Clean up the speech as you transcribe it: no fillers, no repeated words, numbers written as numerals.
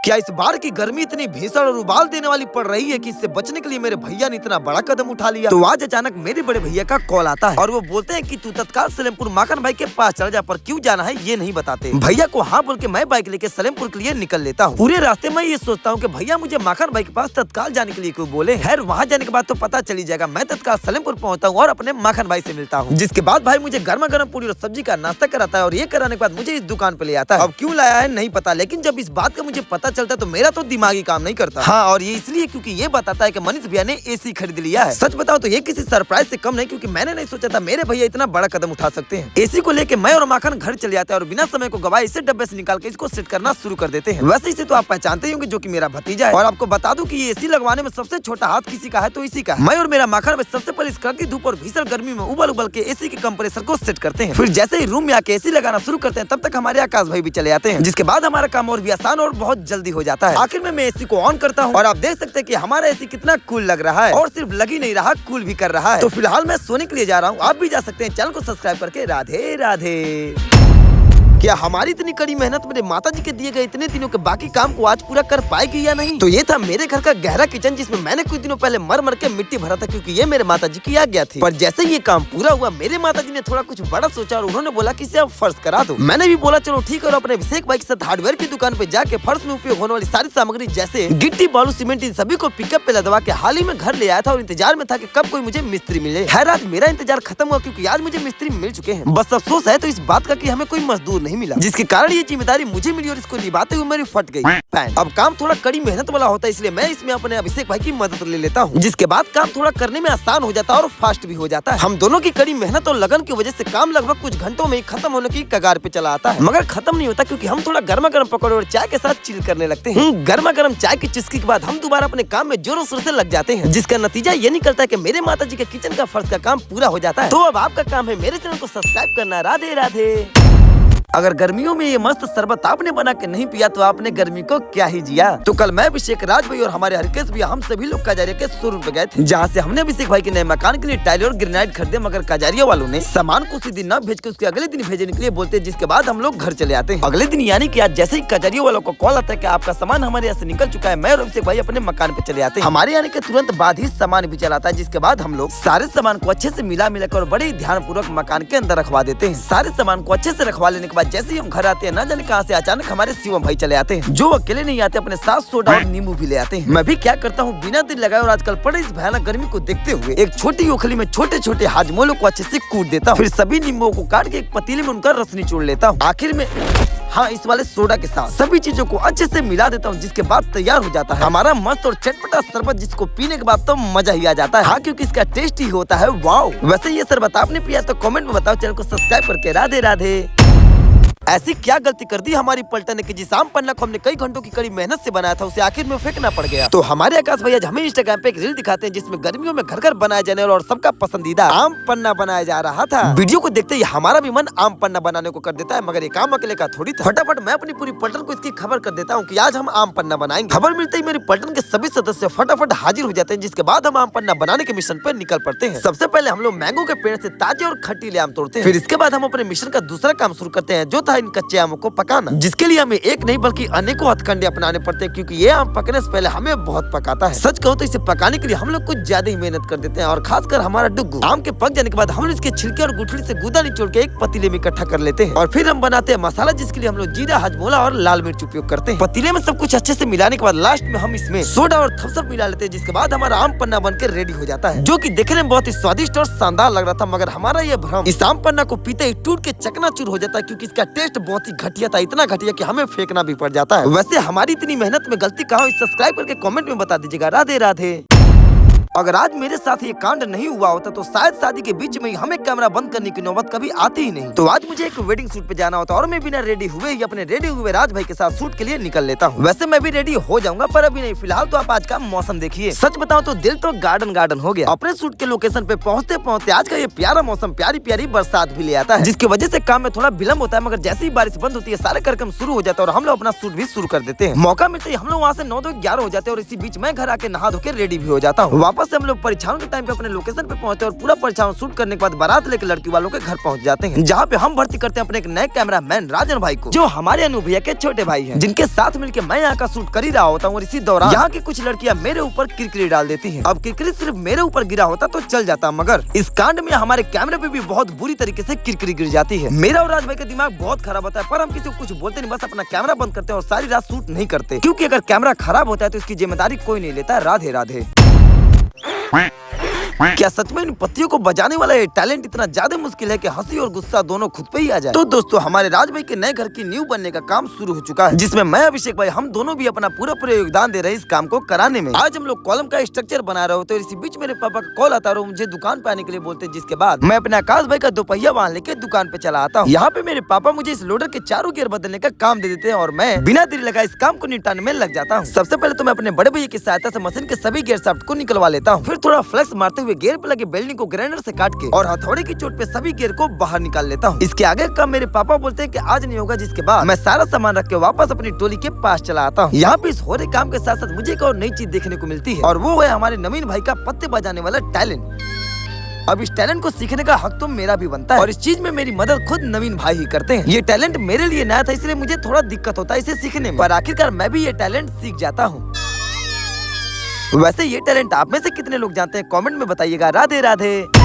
क्या इस बार की गर्मी इतनी भीषण और उबाल देने वाली पड़ रही है कि इससे बचने के लिए मेरे भैया ने इतना बड़ा कदम उठा लिया। तो आज अचानक मेरे बड़े भैया का कॉल आता है और वो बोलते हैं कि तू तत्काल सलेमपुर माखन भाई के पास चल जा, पर क्यों जाना है ये नहीं बताते। भैया को हाँ बोल के मैं बाइक लेके सलेमपुर के लिए निकल लेता हूँ। पूरे रास्ते में ये सोचता हूँ कि भैया मुझे माखन भाई के पास तत्काल जाने के लिए क्यों बोले। खैर वहाँ जाने के बाद तो पता चली जाएगा। मैं तत्काल सलेमपुर पहुँचता हूँ और अपने माखन भाई से मिलता हूँ, जिसके बाद भाई मुझे गर्मा गर्म पूरी और सब्जी का नाश्ता कराता है और ये कराने के बाद मुझे इस दुकान पे ले आता है। अब क्यों लाया है नहीं पता, लेकिन जब इस बात का मुझे पता चलता है तो मेरा तो दिमागी काम नहीं करता। हाँ, और ये इसलिए क्योंकि ये बताता है कि मनीष भैया ने एसी खरीद लिया है। सच बताओ तो ये किसी सरप्राइज से कम नहीं, क्योंकि मैंने नहीं सोचा था मेरे भैया इतना बड़ा कदम उठा सकते हैं। एसी को लेके मैं और माखन घर चले जाते हैं और बिना समय को गवाए इसे डब्बे से निकाल के इसको सेट करना शुरू कर देते हैं। वैसे इसे तो आप पहचानते ही होंगे, जो कि मेरा भतीजा है। और आपको बता दूं कि ये एसी लगवाने में सबसे छोटा हाथ किसी का है तो इसी का है। मैं और मेरा माखन भाई सबसे पहले इस कड़की धूप और भीषण गर्मी में उबल उबल के एसी के कंप्रेसर को सेट करते हैं। फिर जैसे ही रूम में आके एसी लगाना शुरू करते हैं तब तक हमारे आकाश भाई भी चले आते हैं, जिसके बाद हमारा काम और भी आसान और बहुत जल्दी हो जाता है। आखिर में मैं एसी को ऑन करता हूँ और आप देख सकते हैं कि हमारा एसी कितना कूल लग रहा है और सिर्फ लग ही नहीं रहा, कूल भी कर रहा है। तो फिलहाल मैं सोने के लिए जा रहा हूँ, आप भी जा सकते हैं। चैनल को सब्सक्राइब करके राधे राधे। क्या हमारी इतनी कड़ी मेहनत मेरे माताजी के दिए गए इतने दिनों के बाकी काम को आज पूरा कर पाएगी या नहीं? तो ये था मेरे घर का गहरा किचन, जिसमें मैंने कुछ दिनों पहले मर मर के मिट्टी भरा था, क्योंकि ये मेरे माताजी की आज्ञा थी। पर जैसे ये काम पूरा हुआ मेरे माताजी ने थोड़ा कुछ बड़ा सोचा और उन्होंने बोला कि इसे आप फर्श करा दो। मैंने भी बोला चलो ठीक है, और अपने अभिषेक भाई के साथ हार्डवेयर की दुकान पे जाके फर्श में उपयोग होने वाली सारी सामग्री जैसे गिट्टी, बालू, सीमेंट, इन सभी को पिकअप पे लदवा के हाल ही में घर ले आया था और इंतजार में था कि कब कोई मुझे मिस्त्री मिले। खैर आज मेरा इंतजार खत्म हुआ, क्योंकि आज मुझे मिस्त्री मिल चुके हैं। बस अफसोस है तो इस बात का कि हमें कोई मजदूर नहीं मिला, जिसके कारण ये जिम्मेदारी मुझे मिली और इसको निभाते हुए मेरी फट गई पैंट। अब काम थोड़ा कड़ी मेहनत वाला होता है, इसलिए मैं इसमें अपने अभिषेक भाई की मदद ले लेता हूँ, जिसके बाद काम थोड़ा करने में आसान हो जाता है और फास्ट भी हो जाता है। हम दोनों की कड़ी मेहनत और लगन की वजह से काम लगभग कुछ घंटों में ही खत्म होने की कगार पे चला आता है। मगर खत्म नहीं होता, क्योंकि हम थोड़ा गर्मा गर्म पकौड़े और चाय के साथ चिल करने लगते हैं। गर्मा गर्म चाय की चुस्की के बाद हम दोबारा अपने काम में जोरों शोर से लग जाते हैं, जिसका नतीजा ये निकलता है कि मेरे माताजी के किचन का फर्श का काम पूरा हो जाता है। तो अब आपका काम है मेरे चैनल को सब्सक्राइब करना। राधे राधे। अगर गर्मियों में ये मस्त शरबत आपने बना के नहीं पिया तो आपने गर्मी को क्या ही जिया। तो कल मैं अभिषेक, राज भाई और हमारे हरकेश भैया हम सभी लोग कजारिया के शोरूम पे गए थे, जहाँ से हमने अभिषेक भाई के नए मकान के लिए टाइल और ग्रेनाइट खरीदे। मगर कजारिया वालों ने सामान को उसी दिन न भेज के उसके अगले दिन भेजने के लिए बोलते, जिसके बाद हम लोग घर चले आते हैं। अगले दिन यानी कि आज जैसे ही कजारिया वालों को कॉल आता है कि आपका सामान हमारे यहाँ से निकल चुका है, मैं और अभिषेक भाई अपने मकान पे चले आते हैं। हमारे आने के तुरंत बाद ही सामान भी चलाता है, जिसके बाद हम लोग सारे सामान को अच्छे से मिला कर बड़े ध्यान पूर्वक मकान के अंदर रखवा देते हैं। सारे सामान को अच्छे से रखवा लेने के बाद जैसे ही हम घर ना जाने कहां से अचानक हमारे शिवम भाई चले आते हैं, जो अकेले नहीं आते, अपने साथ सोडा और नींबू भी ले आते हैं। मैं भी क्या करता हूँ, बिना दिल लगाए और आजकल पड़े इस भयानक गर्मी को देखते हुए एक छोटी ओखली में छोटे छोटे हाजमोलों को अच्छे से कूट देता हूँ। फिर सभी नींबुओं को काट के एक पतीले में उनका रस निचोड़ लेता हूँ। आखिर में हाँ, इस वाले सोडा के साथ सभी चीजों को अच्छे से मिला देता हूँ, जिसके बाद तैयार हो जाता है हमारा मस्त और चटपटा शरबत, जिसको पीने के बाद तो मजा ही आ जाता है। हाँ, क्योंकि इसका टेस्ट ही होता है वाओ। वैसे ये शरबत आपने पिया तो कमेंट में बताओ। चैनल को सब्सक्राइब करके राधे राधे। ऐसी क्या गलती कर दी हमारी पलटन ने कि जिस आम पन्ना को हमने कई घंटों की कड़ी मेहनत से बनाया था उसे आखिर में फेंकना पड़ गया। तो हमारे आकाश भैया हमें इंस्टाग्राम पे एक रील दिखाते हैं, जिसमें गर्मियों में घर घर बनाया जाने वाला और सबका पसंदीदा आम पन्ना बनाया जा रहा था। वीडियो को देखते ही हमारा भी मन आम पन्ना बनाने को कर देता है, मगर ये काम अकेले का थोड़ी था। फटाफट मैं अपनी पूरी पलटन को इसकी खबर कर देता हूँ कि आज हम आम पन्ना बनाएंगे। खबर मिलते ही मेरी पलटन के सभी सदस्य फटाफट हाजिर हो जाते हैं, जिसके बाद हम आम पन्ना बनाने के मिशन पे निकल पड़ते हैं। सबसे पहले हम लोग मैंगो के पेड़ से ताजे और खट्टीले आम तोड़ते हैं। फिर इसके बाद हम अपने मिशन का दूसरा काम शुरू करते हैं, जो था इन कच्चे आमों को पकाना, जिसके लिए हमें एक नहीं बल्कि अनेकों हथकंडे अपनाने पड़ते हैं, क्योंकि ये आम पकने से पहले हमें बहुत पकाता है। सच कहूं तो इसे पकाने के लिए हम लोग कुछ ज्यादा ही मेहनत कर देते हैं, और खासकर हमारा डुग्गू। आम के पक जाने के बाद हम लोग इसके छिलके और गुठली से गूदा निचोड़ के एक पतीले में इकट्ठा कर लेते हैं, और फिर हम बनाते हैं मसाला, जिसके लिए हम लोग जीरा, हजमोला और लाल मिर्च उपयोग करते हैं। पतीले में सब कुछ अच्छे से मिलाने के बाद लास्ट में हम इसमें सोडा और थम्स अप मिला लेते हैं, जिसके बाद हमारा आम पन्ना बनकर रेडी हो जाता है, जो कि देखने में बहुत ही स्वादिष्ट और शानदार लग रहा था। मगर हमारा ये भ्रम इस आम पन्ना को पीते ही टूट के चकनाचूर हो जाता है, क्योंकि इसका टेस्ट बहुत ही घटिया था, इतना घटिया कि हमें फेंकना भी पड़ जाता है। वैसे हमारी इतनी मेहनत में गलती कहाँ हुई, सब्सक्राइब करके कमेंट में बता दीजिएगा। राधे राधे। अगर आज मेरे साथ ये कांड नहीं हुआ होता तो शायद शादी के बीच में ही हमें कैमरा बंद करने की नौबत कभी आती ही नहीं। तो आज मुझे एक वेडिंग शूट पे जाना होता और मैं बिना रेडी हुए ही अपने रेडी हुए राज भाई के साथ शूट के लिए निकल लेता हूँ। वैसे मैं भी रेडी हो जाऊंगा, पर अभी नहीं। फिलहाल तो आप आज का मौसम देखिए। सच बताओ तो दिल तो गार्डन गार्डन हो गया। अपने शूट के लोकेशन पे पहुँचते पहुँचते आज का ये प्यारा मौसम प्यारी प्यारी बरसात भी ले आता है, जिसकी वजह से काम में थोड़ा विलम्ब होता है। मगर जैसे ही बारिश बंद होती है सारे कार्यक्रम शुरू हो जाता है और हम लोग अपना शूट भी शुरू कर देते हैं। मौका मिलते ही हम लोग वहाँ से 9 11 हो जाते हैं, और इसी बीच मैं घर आके नहा धो के रेडी भी हो जाता हूँ। वापस वापस से हम लोग परीक्षाओं के टाइम पे अपने लोकेशन पे पहुंचते और पूरा परीक्षाओं शूट करने के बाद बारात लेकर लड़की वालों के घर पहुंच जाते हैं, जहाँ पे हम भर्ती करते हैं अपने एक नए कैमरामैन राजन भाई को, जो हमारे अनु भैया के छोटे भाई हैं, जिनके साथ मिलकर मैं यहाँ का शूट कर ही रहा होता हूँ। और इसी दौरान यहाँ की कुछ लड़कियाँ मेरे ऊपर किरकिरी डाल देती है। अब किरकिरी सिर्फ मेरे ऊपर गिरा होता तो चल जाता, मगर इस कांड में हमारे कैमरे पे भी बहुत बुरी तरीके से किरकिरी गिर जाती है। मेरा और राज भाई का दिमाग बहुत खराब होता है, पर हम किसी को कुछ बोलते नहीं, बस अपना कैमरा बंद करते हैं और सारी रात शूट नहीं करते, क्योंकि अगर कैमरा खराब होता है तो इसकी जिम्मेदारी कोई नहीं लेता। राधे राधे। क्या सच में इन पत्तियों को बजाने वाला ये टैलेंट इतना ज्यादा मुश्किल है कि हंसी और गुस्सा दोनों खुद पे ही आ जाए? तो दोस्तों, हमारे राज भाई के नए घर की नींव बनने का काम शुरू हो चुका है, जिसमें मैं अभिषेक भाई हम दोनों भी अपना पूरा योगदान दे रहे हैं इस काम को कराने में। आज हम लोग कॉलम का स्ट्रक्चर बना रहे होते, इसी बीच मेरे पापा का कॉल आता है, मुझे दुकान पे आने के लिए बोलते, जिसके बाद मैं अपने आकाश भाई का दोपहिया वाहन लेके दुकान पे चला आता हूँ। यहाँ पे मेरे पापा मुझे इस लोडर के चारों गियर बदलने का काम दे देते हैं और मैं बिना देरी लगा इस काम को निपटाने में लग जाता हूँ। सबसे पहले तो मैं अपने बड़े भैया की सहायता से मशीन के सभी गियर शाफ्ट को निकलवा लेता हूँ, फिर थोड़ा फ्लेक्स मारते हुए गियर पे लगे वेल्डिंग को ग्राइंडर से काट के और हथौड़े की चोट पे सभी गियर को बाहर निकाल लेता हूँ। इसके आगे का मेरे पापा बोलते हैं कि आज नहीं होगा, जिसके बाद मैं सारा सामान रख के वापस अपनी टोली के पास चला आता हूँ। यहाँ पे इस हो रहे काम के साथ साथ मुझे एक और नई चीज देखने को मिलती है, और वो है हमारे नवीन भाई का पत्ते बजाने वाला टैलेंट। अब इस टैलेंट को सीखने का हक तो मेरा भी बनता है, और इस चीज में मेरी मदद खुद नवीन भाई ही करते हैं। ये टैलेंट मेरे लिए नया था, इसलिए मुझे थोड़ा दिक्कत होता है इसे सीखने में, पर आखिरकार मैं भी ये टैलेंट सीख जाता हूँ। वैसे ये टैलेंट आप में से कितने लोग जानते हैं? कमेंट में बताइएगा। राधे राधे।